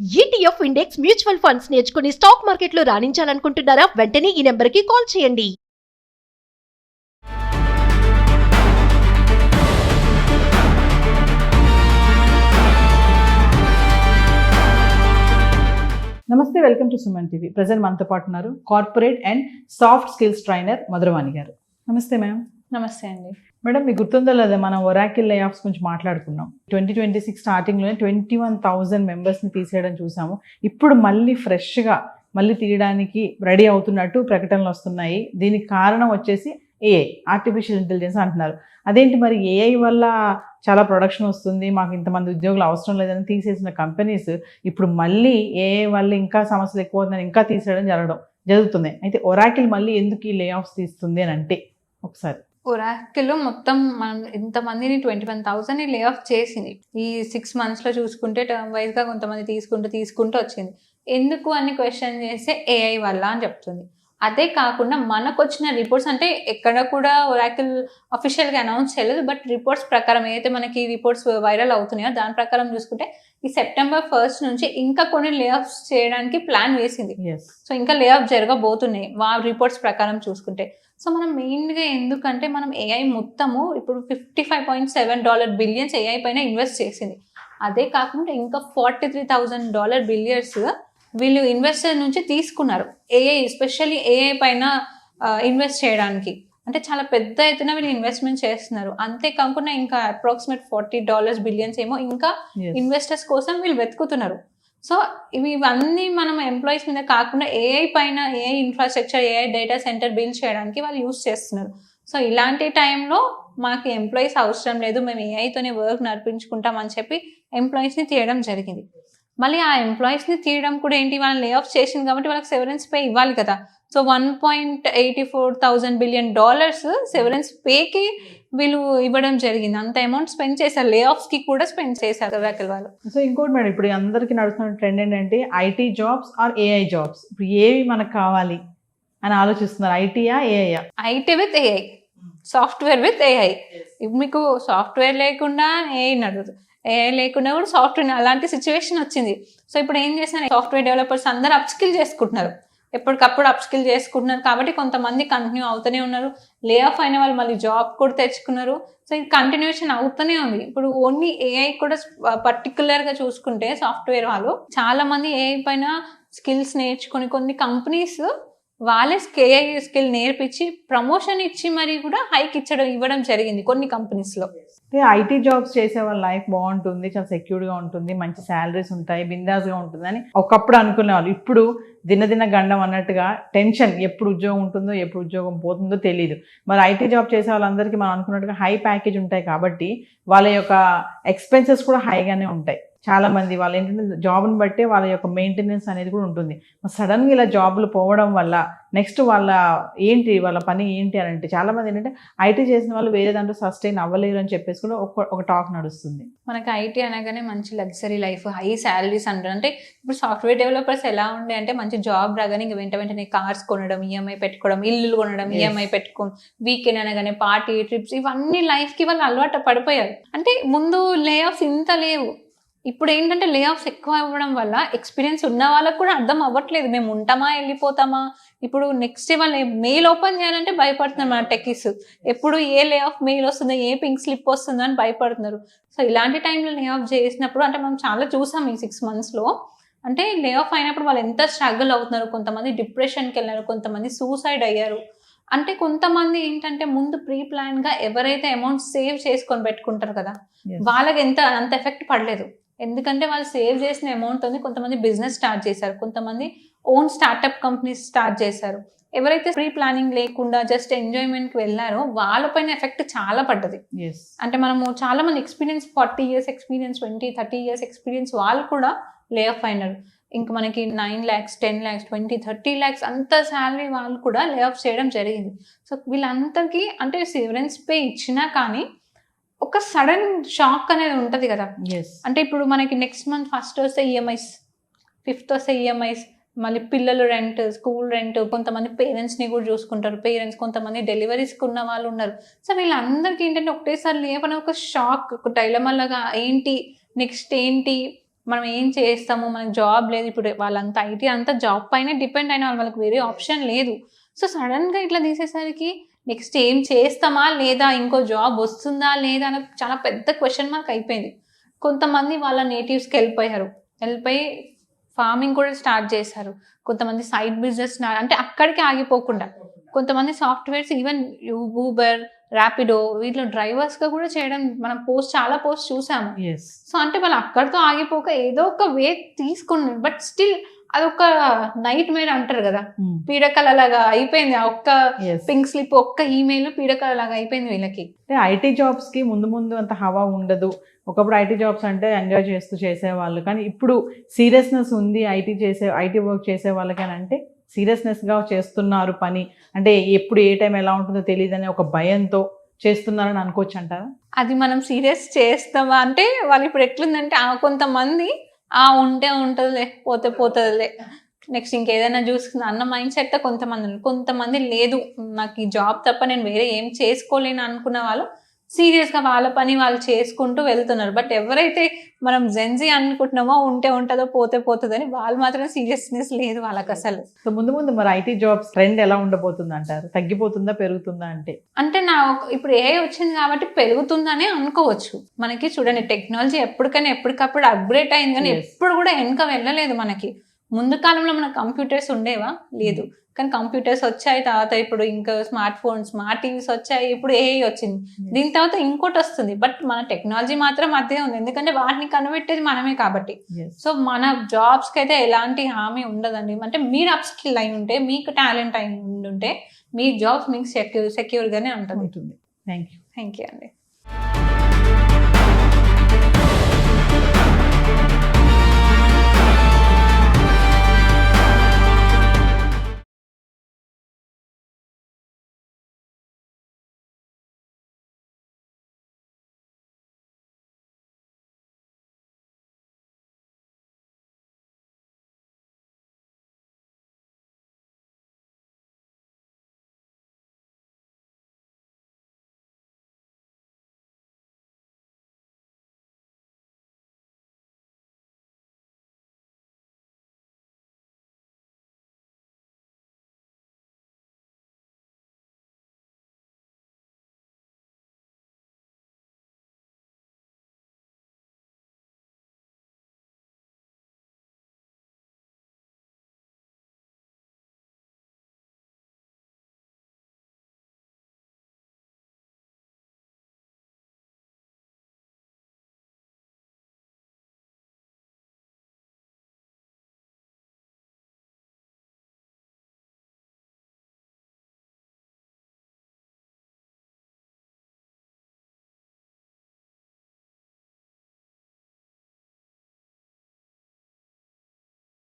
ETF index mutual funds నేర్చుకుని stock మార్కెట్లో రాణించాలనుకుంటున్నారా? వెంటనే ఈ నెంబర్కి కాల్ చేయండి. నమస్తే, welcome to Suman TV. Present మనతో పాటు ఉన్నారు corporate and soft skills trainer Madhuravani గారు. నమస్తే మ్యామ్. నమస్తే అండి. మేడం, మీకు గుర్తుందో లేదా, మనం ఒరాకిల్ లే ఆఫ్స్ గురించి మాట్లాడుకున్నాం. 2026 స్టార్టింగ్లోనే 21,000 మెంబర్స్ని తీసేయడం చూసాము. ఇప్పుడు మళ్ళీ ఫ్రెష్గా మళ్ళీ తీయడానికి రెడీ అవుతున్నట్టు ప్రకటనలు వస్తున్నాయి. దీనికి కారణం వచ్చేసి ఏఐ, ఆర్టిఫిషియల్ ఇంటెలిజెన్స్ అంటున్నారు. అదేంటి మరి, ఏఐ వల్ల చాలా ప్రొడక్షన్ వస్తుంది, మాకు ఇంతమంది ఉద్యోగులు అవసరం లేదని తీసేసిన కంపెనీస్ ఇప్పుడు మళ్ళీ ఏఐ వల్ల ఇంకా సమస్యలు ఎక్కువ అవుతుందని ఇంకా తీసేయడం జరుగుతుంది. అయితే ఒరాకిల్ మళ్ళీ ఎందుకు ఈ లే ఆఫ్స్ తీస్తుంది అని అంటే, ఒకసారి ఒరాకిల్ మొత్తం మనం ఇంతమందిని 21,000ని లే ఆఫ్ చేసింది. ఈ 6 monthsలో చూసుకుంటే టర్మ్ వైజ్గా కొంతమంది తీసుకుంటూ వచ్చింది. ఎందుకు అని క్వశ్చన్ చేస్తే ఏఐ వల్ల అని చెప్తుంది. అదే కాకుండా మనకు వచ్చిన రిపోర్ట్స్, అంటే ఎక్కడ కూడా ఒరాకిల్ అఫీషియల్గా అనౌన్స్ చేయలేదు, బట్ రిపోర్ట్స్ ప్రకారం ఏదైతే మనకి రిపోర్ట్స్ వైరల్ అవుతున్నాయో దాని ప్రకారం చూసుకుంటే ఈ September 1st నుంచి ఇంకా కొన్ని లే ఆఫ్స్ చేయడానికి ప్లాన్ వేసింది. సో ఇంకా లే ఆఫ్ జరగబోతున్నాయి రిపోర్ట్స్ ప్రకారం చూసుకుంటే. సో మనం మెయిన్గా ఎందుకంటే మనం ఏఐ మొత్తము ఇప్పుడు $55.7 బిలియన్స్ ఏఐ పైన ఇన్వెస్ట్ చేసింది. అదే కాకుండా ఇంకా $43,000 బిలియన్స్ వీళ్ళు ఇన్వెస్టర్ నుంచి తీసుకున్నారు ఏఐ, ఎస్పెషల్లీ ఏఐ పైన ఇన్వెస్ట్ చేయడానికి. అంటే చాలా పెద్ద ఎత్తున వీళ్ళు ఇన్వెస్ట్మెంట్ చేస్తున్నారు. అంతేకాకుండా ఇంకా అప్రాక్సిమేట్ $40 బిలియన్స్ ఏమో ఇంకా ఇన్వెస్టర్స్ కోసం వీళ్ళు వెతుకుతున్నారు. సో ఇవన్నీ మనం ఎంప్లాయీస్ మీద కాకుండా ఏఐ పైన, AI infrastructure, AI data centre build చేయడానికి వాళ్ళు యూజ్ చేస్తున్నారు. సో ఇలాంటి టైంలో మాకు ఎంప్లాయీస్ అవసరం లేదు, మేము ఏఐతోనే వర్క్ నడిపించుకుంటామని చెప్పి ఎంప్లాయీస్ని తీయడం జరిగింది. మళ్ళీ ఆ ఎంప్లాయీస్ని తీయడం కూడా ఏంటి, వాళ్ళని లే ఆఫ్ చేసింది కాబట్టి వాళ్ళకి సెవరెన్స్ పే ఇవ్వాలి కదా. సో $1.84 బిలియన్ సెవరెన్స్ పేకి వీళ్ళు ఇవ్వడం జరిగింది. అంత అమౌంట్ స్పెండ్ చేశారు, లే ఆఫ్స్కి కూడా స్పెండ్ చేశారు ఒరాకిల్ వాళ్ళు. సో ఇంకోటి మేడం, ఇప్పుడు అందరికీ నడుస్తున్న ట్రెండ్ ఏంటంటే IT jobs or AI jobs. ఇప్పుడు ఏవి మనకు కావాలి అని ఆలోచిస్తున్నారు, ఐటీయా ఏఐయా? IT with AI, software with AI. మీకు సాఫ్ట్వేర్ లేకుండా ఏఐ నడదు, ఏఐ లేకుండా కూడా సాఫ్ట్వేర్, అలాంటి సిచ్యువేషన్ వచ్చింది. సో ఇప్పుడు ఏం చేస్తున్నారు, సాఫ్ట్వేర్ డెవలపర్స్ అందరూ అప్స్కిల్ చేసుకుంటున్నారు, ఎప్పటికప్పుడు అప్స్కిల్ చేసుకుంటున్నారు. కాబట్టి కొంతమంది కంటిన్యూ అవుతూనే ఉన్నారు, లే ఆఫ్ అయిన వాళ్ళు మళ్ళీ జాబ్ కూడా తెచ్చుకున్నారు. సో ఇది కంటిన్యూషన్ అవుతూనే ఉంది. ఇప్పుడు ఓన్లీ ఏఐ కూడా పర్టికులర్గా చూసుకుంటే సాఫ్ట్వేర్ వాళ్ళు చాలా మంది ఏఐ పైన స్కిల్స్ నేర్చుకొని కొన్ని కంపెనీస్ వాళ్ళే ఏఐ స్కిల్ నేర్పించి ప్రమోషన్ ఇచ్చి మరి కూడా హైక్ ఇవ్వడం జరిగింది కొన్ని కంపెనీస్లో. ఐటీ జాబ్స్ చేసే వాళ్ళ లైఫ్ బాగుంటుంది, చాలా సెక్యూర్గా ఉంటుంది, మంచి శాలరీస్ ఉంటాయి, బిందాస్గా ఉంటుంది అని ఒకప్పుడు అనుకునే వాళ్ళు. ఇప్పుడు దినదిన గండం అన్నట్టుగా టెన్షన్, ఎప్పుడు ఉద్యోగం ఉంటుందో ఎప్పుడు ఉద్యోగం పోతుందో తెలియదు. మరి ఐటీ జాబ్ చేసే వాళ్ళందరికీ మనం అనుకున్నట్టుగా హై ప్యాకేజ్ ఉంటాయి కాబట్టి వాళ్ళ యొక్క ఎక్స్పెన్సెస్ కూడా హైగానే ఉంటాయి. చాలా మంది వాళ్ళు ఏంటంటే జాబ్ని బట్టే వాళ్ళ యొక్క మెయింటెనెన్స్ అనేది కూడా ఉంటుంది. సడన్గా ఇలా జాబ్లు పోవడం వల్ల నెక్స్ట్ వాళ్ళ పని ఏంటి అని అంటే, చాలా మంది ఏంటంటే ఐటీ చేసిన వాళ్ళు వేరే దాంట్లో సస్టైన్ అవ్వలేరు అని చెప్పేసి కూడా ఒక టాక్ నడుస్తుంది. మనకి ఐటీ అనగానే మంచి లగ్జరీ లైఫ్, హై శాలరీస్ అంటారు. అంటే ఇప్పుడు సాఫ్ట్వేర్ డెవలపర్స్ ఎలా ఉండే అంటే, మంచి జాబ్ రాగానే ఇంక వెంటనే కార్స్ కొనడం, ఈఎంఐ పెట్టుకోవడం, ఇల్లులు కొనడం, ఈఎంఐ పెట్టుకోవడం, వీకెండ్ అనగానే పార్టీ ట్రిప్స్, ఇవన్నీ లైఫ్కి వాళ్ళు అలవాటు పడిపోయారు. అంటే ముందు లే ఆఫ్స్ ఇంత లేవు, ఇప్పుడు ఏంటంటే లే ఆఫ్స్ ఎక్కువ అవ్వడం వల్ల ఎక్స్పీరియన్స్ ఉన్న వాళ్ళకు కూడా అర్థం అవ్వట్లేదు, మేము ఉంటామా వెళ్ళిపోతామా. ఇప్పుడు నెక్స్ట్ వాళ్ళు మెయిల్ ఓపెన్ చేయాలంటే భయపడుతున్నారు మన టెక్కీస్, ఎప్పుడు ఏ లే ఆఫ్ మెయిల్ వస్తుందో, ఏ పింక్ స్లిప్ వస్తుందో అని భయపడుతున్నారు. సో ఇలాంటి టైంలో లే ఆఫ్ చేసినప్పుడు, అంటే మనం చాలా చూసాం ఈ 6 monthsలో, అంటే లే ఆఫ్ అయినప్పుడు వాళ్ళు ఎంత స్ట్రగుల్ అవుతున్నారు. కొంతమంది డిప్రెషన్కి వెళ్ళారు, కొంతమంది సూసైడ్ అయ్యారు. అంటే కొంతమంది ఏంటంటే ముందు ప్రీ ప్లాన్గా ఎవరైతే అమౌంట్ సేవ్ చేసుకొని పెట్టుకుంటారు కదా, వాళ్ళకి అంత ఎఫెక్ట్ పడలేదు. ఎందుకంటే వాళ్ళు సేవ్ చేసిన అమౌంట్ ఉంది. కొంతమంది బిజినెస్ స్టార్ట్ చేశారు, కొంతమంది ఓన్ స్టార్టప్ కంపెనీస్ స్టార్ట్ చేశారు. ఎవరైతే ప్రీ ప్లానింగ్ లేకుండా జస్ట్ ఎంజాయ్మెంట్కి వెళ్ళారో వాళ్ళపైన ఎఫెక్ట్ చాలా పడ్డది. అంటే మనము చాలా మంది experience, 40 years experience, 20-30 years experience వాళ్ళు కూడా లే ఆఫ్ అయినారు. ఇంకా మనకి 9 lakhs, 10 lakhs, 20-30 lakhs అంత శాలరీ వాళ్ళు కూడా లే ఆఫ్ చేయడం జరిగింది. సో వీళ్ళందరికీ అంటే సెవరెన్స్ పే ఇచ్చినా కానీ ఒక సడన్ షాక్ అనేది ఉంటుంది కదా. అంటే ఇప్పుడు మనకి నెక్స్ట్ మంత్ 1st వస్తే ఈఎంఐస్, 5th వస్తే ఈఎంఐస్, మళ్ళీ పిల్లలు రెంట్, స్కూల్ రెంట్, కొంతమంది పేరెంట్స్ని కూడా చూసుకుంటారు, కొంతమంది డెలివరీస్కి ఉన్న వాళ్ళు ఉన్నారు. సో వీళ్ళందరికీ ఏంటంటే ఒకటేసారి లేవని ఒక షాక్, ఒక డైలమా లాగా, ఏంటి నెక్స్ట్ ఏంటి మనం ఏం చేస్తాము, మనకు జాబ్ లేదు. ఇప్పుడు వాళ్ళంతా ఐటీ అంతా జాబ్ పైనే డిపెండ్ అయిన వాళ్ళకి వేరే ఆప్షన్ లేదు. సో సడన్గా ఇట్లా తీసేసరికి నెక్స్ట్ ఏం చేస్తామా లేదా, ఇంకో జాబ్ వస్తుందా లేదా అని చాలా పెద్ద క్వశ్చన్ మార్క్ అయిపోయింది. కొంతమంది వాళ్ళ నేటివ్స్కి వెళ్ళిపోయి ఫార్మింగ్ కూడా స్టార్ట్ చేశారు. కొంతమంది సైడ్ బిజినెస్ అంటే అక్కడికి ఆగిపోకుండా, కొంతమంది సాఫ్ట్వేర్స్ ఈవెన్ ఊబర్, ర్యాపిడో వీటిలో డ్రైవర్స్గా కూడా చేయడం మనం చాలా పోస్ట్ చూసాము. Yes. సో అంటే వాళ్ళు అక్కడితో ఆగిపోక ఏదో ఒక వే తీసుకున్నారు. బట్ స్టిల్ అదొక నైట్ మేర్ అంటారు కదా, పీడకల లాగా అయిపోయింది. ఆ ఒక్క Yes. పింక్ స్లిప్, ఒక్క ఈమెయిల్ పీడకల లాగా అయిపోయింది వీళ్ళకి. అంటే ఐటీ జాబ్స్కి ముందు అంత హవా ఉండదు. ఒకప్పుడు ఐటీ జాబ్స్ అంటే ఎంజాయ్ చేస్తూ చేసేవాళ్ళు, కానీ ఇప్పుడు సీరియస్నెస్ ఉంది ఐటీ వర్క్ చేసే వాళ్ళకి అని అంటే సీరియస్నెస్గా చేస్తున్నారు పని. అంటే ఎప్పుడు ఏ టైం ఎలా ఉంటుందో తెలియదని ఒక భయంతో చేస్తున్నారని అనుకోవచ్చు అంటారా? అది మనం సీరియస్ చేస్తామా అంటే వాళ్ళు ఇప్పుడు ఎట్లుందంటే కొంతమంది ఉంటే ఉంటుందిలే, పోతే పోతుందిలే, నెక్స్ట్ ఇంకేదైనా చూసుకుంది అన్న మైండ్ సెట్ కొంతమంది లేదు, నాకు ఈ జాబ్ తప్ప నేను వేరే ఏం చేసుకోలేను అనుకున్న వాళ్ళు సీరియస్గా వాళ్ళ పని వాళ్ళు చేసుకుంటూ వెళ్తున్నారు. బట్ ఎవరైతే మనం జెన్జీ అనుకుంటున్నామో ఉంటే ఉంటుందో పోతే పోతుందని, వాళ్ళు మాత్రం సీరియస్నెస్ లేదు వాళ్ళకి అసలు. సో ముందు మరి ఐటీ జాబ్స్ ట్రెండ్ ఎలా ఉండబోతుంది అంటారు? తగ్గిపోతుందా పెరుగుతుందా? అంటే ఇప్పుడు ఏ వచ్చింది కాబట్టి పెరుగుతుందనే అనుకోవచ్చు. మనకి చూడండి టెక్నాలజీ ఎప్పటికప్పుడు అప్గ్రేడ్ అయింది, కానీ Yes. ఎప్పుడు కూడా వెనక వెళ్ళలేదు. మనకి ముందు కాలంలో మన కంప్యూటర్స్ ఉండేవా? లేదు. కానీ కంప్యూటర్స్ వచ్చాయి, తర్వాత ఇప్పుడు ఇంకా స్మార్ట్ ఫోన్స్, స్మార్ట్ టీవీస్ వచ్చాయి, ఇప్పుడు ఏఐ వచ్చింది. దీని తర్వాత ఇంకోటి వస్తుంది. బట్ మన టెక్నాలజీ మాత్రం అదే ఉంది, ఎందుకంటే వాటిని కనిపెట్టేది మనమే కాబట్టి. Yes. సో మన జాబ్స్కి అయితే ఎలాంటి హామీ ఉండదండి. అంటే మీరు అప్ స్కిల్ అయి ఉంటే, మీకు టాలెంట్ అయి ఉంటే మీ జాబ్స్ మీకు సెక్యూర్గానే ఉంటుంది. ఉంటుంది. Thank you. థ్యాంక్ యూ అండి.